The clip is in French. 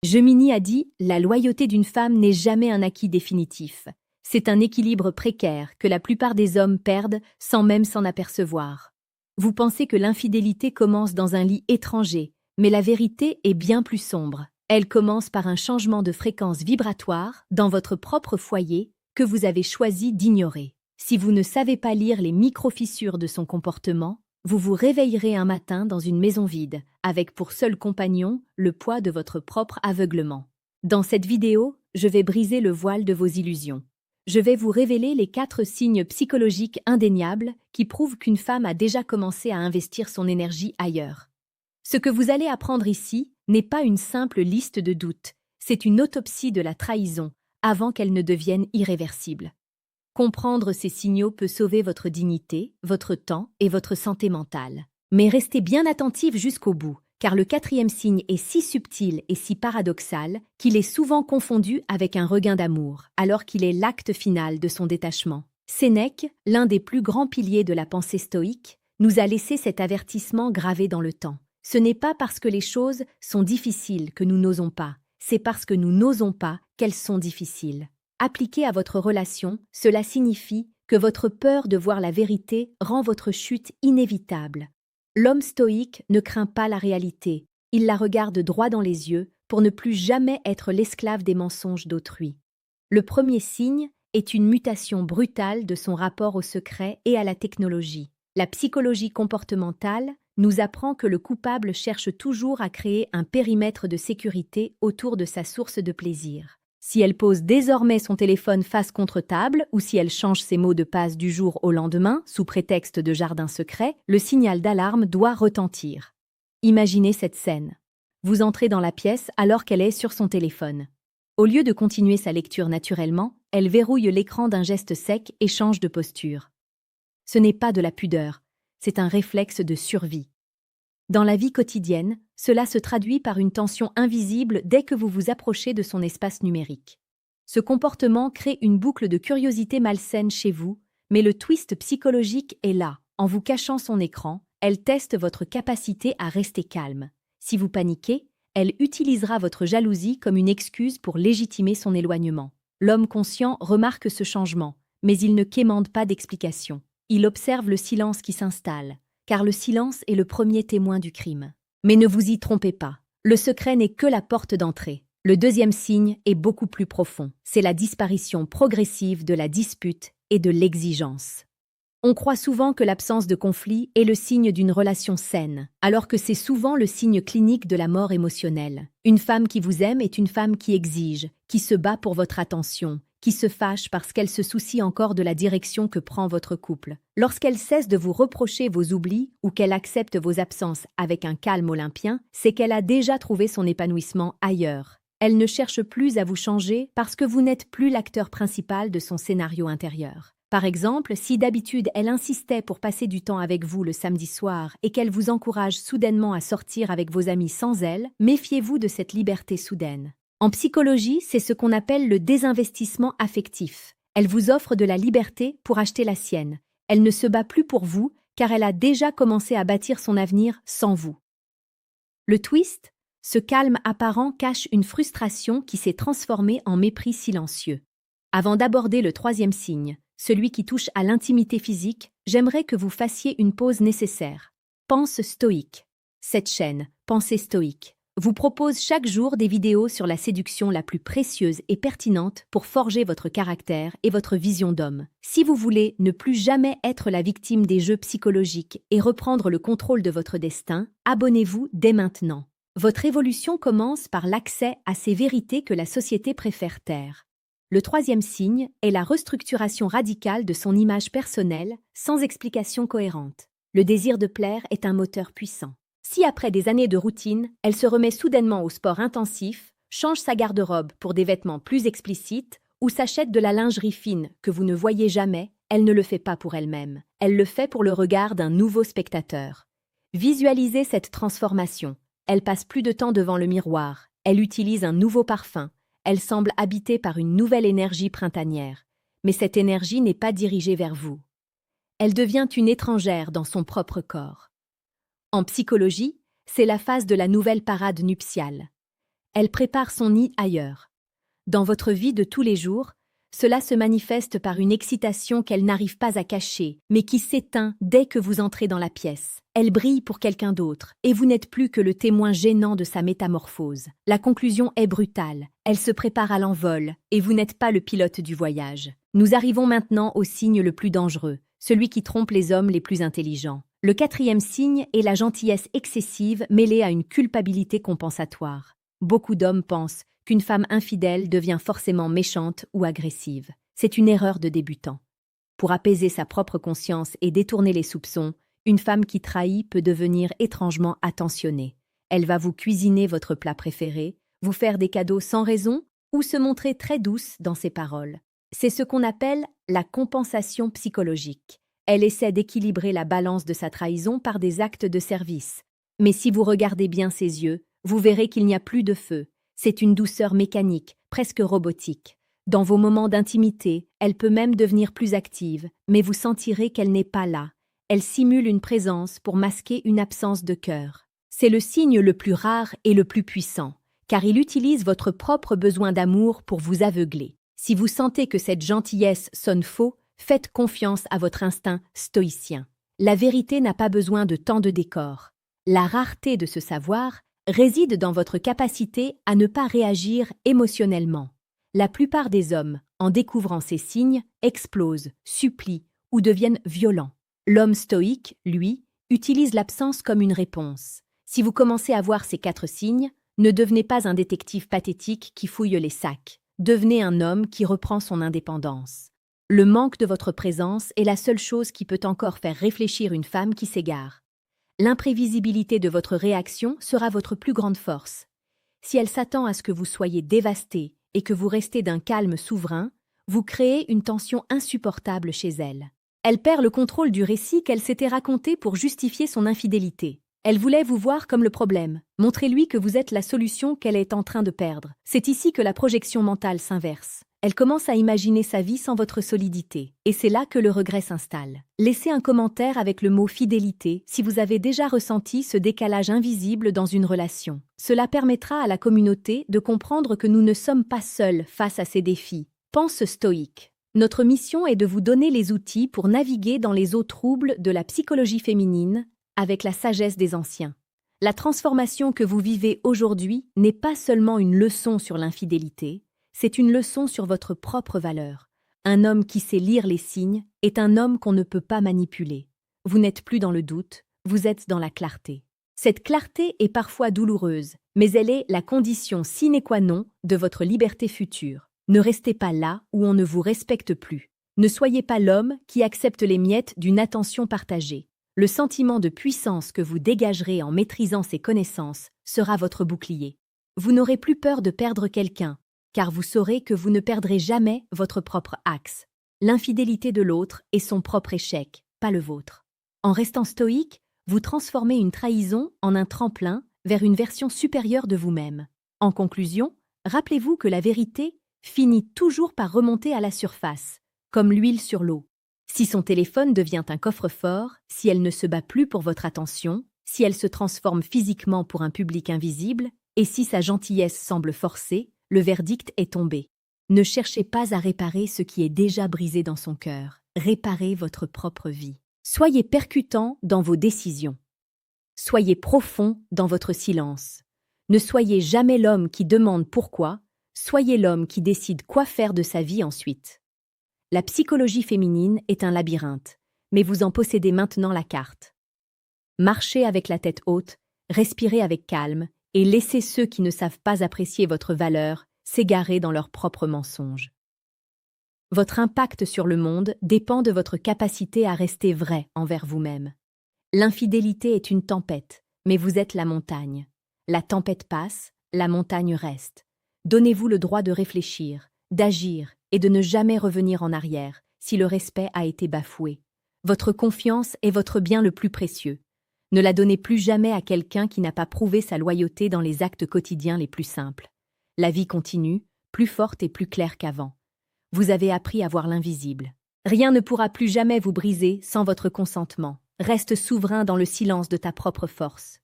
Gemini a dit « La loyauté d'une femme n'est jamais un acquis définitif. C'est un équilibre précaire que la plupart des hommes perdent sans même s'en apercevoir. » Vous pensez que l'infidélité commence dans un lit étranger, mais la vérité est bien plus sombre. Elle commence par un changement de fréquence vibratoire dans votre propre foyer que vous avez choisi d'ignorer. Si vous ne savez pas lire les micro-fissures de son comportement, vous vous réveillerez un matin dans une maison vide, avec pour seul compagnon le poids de votre propre aveuglement. Dans cette vidéo, je vais briser le voile de vos illusions. Je vais vous révéler les 4 signes psychologiques indéniables qui prouvent qu'une femme a déjà commencé à investir son énergie ailleurs. Ce que vous allez apprendre ici n'est pas une simple liste de doutes, c'est une autopsie de la trahison avant qu'elle ne devienne irréversible. Comprendre ces signaux peut sauver votre dignité, votre temps et votre santé mentale. Mais restez bien attentif jusqu'au bout, car le 4e signe est si subtil et si paradoxal qu'il est souvent confondu avec un regain d'amour, alors qu'il est l'acte final de son détachement. Sénèque, l'un des plus grands piliers de la pensée stoïque, nous a laissé cet avertissement gravé dans le temps. Ce n'est pas parce que les choses sont difficiles que nous n'osons pas, c'est parce que nous n'osons pas qu'elles sont difficiles. Appliqué à votre relation, cela signifie que votre peur de voir la vérité rend votre chute inévitable. L'homme stoïque ne craint pas la réalité, il la regarde droit dans les yeux pour ne plus jamais être l'esclave des mensonges d'autrui. Le premier signe est une mutation brutale de son rapport au secret et à la technologie. La psychologie comportementale nous apprend que le coupable cherche toujours à créer un périmètre de sécurité autour de sa source de plaisir. Si elle pose désormais son téléphone face contre table ou si elle change ses mots de passe du jour au lendemain sous prétexte de jardin secret, le signal d'alarme doit retentir. Imaginez cette scène. Vous entrez dans la pièce alors qu'elle est sur son téléphone. Au lieu de continuer sa lecture naturellement, elle verrouille l'écran d'un geste sec et change de posture. Ce n'est pas de la pudeur, c'est un réflexe de survie. Dans la vie quotidienne, cela se traduit par une tension invisible dès que vous vous approchez de son espace numérique. Ce comportement crée une boucle de curiosité malsaine chez vous, mais le twist psychologique est là. En vous cachant son écran, elle teste votre capacité à rester calme. Si vous paniquez, elle utilisera votre jalousie comme une excuse pour légitimer son éloignement. L'homme conscient remarque ce changement, mais il ne quémande pas d'explication. Il observe le silence qui s'installe, car le silence est le premier témoin du crime. Mais ne vous y trompez pas, le secret n'est que la porte d'entrée. Le 2e signe est beaucoup plus profond, c'est la disparition progressive de la dispute et de l'exigence. On croit souvent que l'absence de conflit est le signe d'une relation saine, alors que c'est souvent le signe clinique de la mort émotionnelle. Une femme qui vous aime est une femme qui exige, qui se bat pour votre attention, qui se fâche parce qu'elle se soucie encore de la direction que prend votre couple. Lorsqu'elle cesse de vous reprocher vos oublis ou qu'elle accepte vos absences avec un calme olympien, c'est qu'elle a déjà trouvé son épanouissement ailleurs. Elle ne cherche plus à vous changer parce que vous n'êtes plus l'acteur principal de son scénario intérieur. Par exemple, si d'habitude elle insistait pour passer du temps avec vous le samedi soir et qu'elle vous encourage soudainement à sortir avec vos amis sans elle, méfiez-vous de cette liberté soudaine. En psychologie, c'est ce qu'on appelle le désinvestissement affectif. Elle vous offre de la liberté pour acheter la sienne. Elle ne se bat plus pour vous, car elle a déjà commencé à bâtir son avenir sans vous. Le twist, ce calme apparent cache une frustration qui s'est transformée en mépris silencieux. Avant d'aborder le 3e signe, celui qui touche à l'intimité physique, j'aimerais que vous fassiez une pause nécessaire. Pense stoïque. Cette chaîne, Pensée stoïque, vous propose chaque jour des vidéos sur la séduction la plus précieuse et pertinente pour forger votre caractère et votre vision d'homme. Si vous voulez ne plus jamais être la victime des jeux psychologiques et reprendre le contrôle de votre destin, abonnez-vous dès maintenant. Votre évolution commence par l'accès à ces vérités que la société préfère taire. Le 3e signe est la restructuration radicale de son image personnelle sans explication cohérente. Le désir de plaire est un moteur puissant. Si après des années de routine, elle se remet soudainement au sport intensif, change sa garde-robe pour des vêtements plus explicites ou s'achète de la lingerie fine que vous ne voyez jamais, elle ne le fait pas pour elle-même. Elle le fait pour le regard d'un nouveau spectateur. Visualisez cette transformation. Elle passe plus de temps devant le miroir. Elle utilise un nouveau parfum. Elle semble habitée par une nouvelle énergie printanière. Mais cette énergie n'est pas dirigée vers vous. Elle devient une étrangère dans son propre corps. En psychologie, c'est la phase de la nouvelle parade nuptiale. Elle prépare son nid ailleurs. Dans votre vie de tous les jours, cela se manifeste par une excitation qu'elle n'arrive pas à cacher, mais qui s'éteint dès que vous entrez dans la pièce. Elle brille pour quelqu'un d'autre, et vous n'êtes plus que le témoin gênant de sa métamorphose. La conclusion est brutale. Elle se prépare à l'envol, et vous n'êtes pas le pilote du voyage. Nous arrivons maintenant au signe le plus dangereux, celui qui trompe les hommes les plus intelligents. Le 4e signe est la gentillesse excessive mêlée à une culpabilité compensatoire. Beaucoup d'hommes pensent qu'une femme infidèle devient forcément méchante ou agressive. C'est une erreur de débutant. Pour apaiser sa propre conscience et détourner les soupçons, une femme qui trahit peut devenir étrangement attentionnée. Elle va vous cuisiner votre plat préféré, vous faire des cadeaux sans raison ou se montrer très douce dans ses paroles. C'est ce qu'on appelle la compensation psychologique. Elle essaie d'équilibrer la balance de sa trahison par des actes de service. Mais si vous regardez bien ses yeux, vous verrez qu'il n'y a plus de feu. C'est une douceur mécanique, presque robotique. Dans vos moments d'intimité, elle peut même devenir plus active, mais vous sentirez qu'elle n'est pas là. Elle simule une présence pour masquer une absence de cœur. C'est le signe le plus rare et le plus puissant, car il utilise votre propre besoin d'amour pour vous aveugler. Si vous sentez que cette gentillesse sonne faux, faites confiance à votre instinct stoïcien. La vérité n'a pas besoin de tant de décor. La rareté de ce savoir réside dans votre capacité à ne pas réagir émotionnellement. La plupart des hommes, en découvrant ces signes, explosent, supplient ou deviennent violents. L'homme stoïque, lui, utilise l'absence comme une réponse. Si vous commencez à voir ces 4 signes, ne devenez pas un détective pathétique qui fouille les sacs. Devenez un homme qui reprend son indépendance. Le manque de votre présence est la seule chose qui peut encore faire réfléchir une femme qui s'égare. L'imprévisibilité de votre réaction sera votre plus grande force. Si elle s'attend à ce que vous soyez dévasté et que vous restez d'un calme souverain, vous créez une tension insupportable chez elle. Elle perd le contrôle du récit qu'elle s'était raconté pour justifier son infidélité. Elle voulait vous voir comme le problème. Montrez-lui que vous êtes la solution qu'elle est en train de perdre. C'est ici que la projection mentale s'inverse. Elle commence à imaginer sa vie sans votre solidité. Et c'est là que le regret s'installe. Laissez un commentaire avec le mot « fidélité » si vous avez déjà ressenti ce décalage invisible dans une relation. Cela permettra à la communauté de comprendre que nous ne sommes pas seuls face à ces défis. Pense stoïque. Notre mission est de vous donner les outils pour naviguer dans les eaux troubles de la psychologie féminine avec la sagesse des anciens. La transformation que vous vivez aujourd'hui n'est pas seulement une leçon sur l'infidélité, c'est une leçon sur votre propre valeur. Un homme qui sait lire les signes est un homme qu'on ne peut pas manipuler. Vous n'êtes plus dans le doute, vous êtes dans la clarté. Cette clarté est parfois douloureuse, mais elle est la condition sine qua non de votre liberté future. Ne restez pas là où on ne vous respecte plus. Ne soyez pas l'homme qui accepte les miettes d'une attention partagée. Le sentiment de puissance que vous dégagerez en maîtrisant ces connaissances sera votre bouclier. Vous n'aurez plus peur de perdre quelqu'un, car vous saurez que vous ne perdrez jamais votre propre axe. L'infidélité de l'autre est son propre échec, pas le vôtre. En restant stoïque, vous transformez une trahison en un tremplin vers une version supérieure de vous-même. En conclusion, rappelez-vous que la vérité finit toujours par remonter à la surface, comme l'huile sur l'eau. Si son téléphone devient un coffre-fort, si elle ne se bat plus pour votre attention, si elle se transforme physiquement pour un public invisible, et si sa gentillesse semble forcée, le verdict est tombé. Ne cherchez pas à réparer ce qui est déjà brisé dans son cœur. Réparez votre propre vie. Soyez percutant dans vos décisions. Soyez profond dans votre silence. Ne soyez jamais l'homme qui demande pourquoi, soyez l'homme qui décide quoi faire de sa vie ensuite. La psychologie féminine est un labyrinthe, mais vous en possédez maintenant la carte. Marchez avec la tête haute, respirez avec calme, et laissez ceux qui ne savent pas apprécier votre valeur s'égarer dans leurs propres mensonges. Votre impact sur le monde dépend de votre capacité à rester vrai envers vous-même. L'infidélité est une tempête, mais vous êtes la montagne. La tempête passe, la montagne reste. Donnez-vous le droit de réfléchir, d'agir et de ne jamais revenir en arrière si le respect a été bafoué. Votre confiance est votre bien le plus précieux. Ne la donnez plus jamais à quelqu'un qui n'a pas prouvé sa loyauté dans les actes quotidiens les plus simples. La vie continue, plus forte et plus claire qu'avant. Vous avez appris à voir l'invisible. Rien ne pourra plus jamais vous briser sans votre consentement. Reste souverain dans le silence de ta propre force.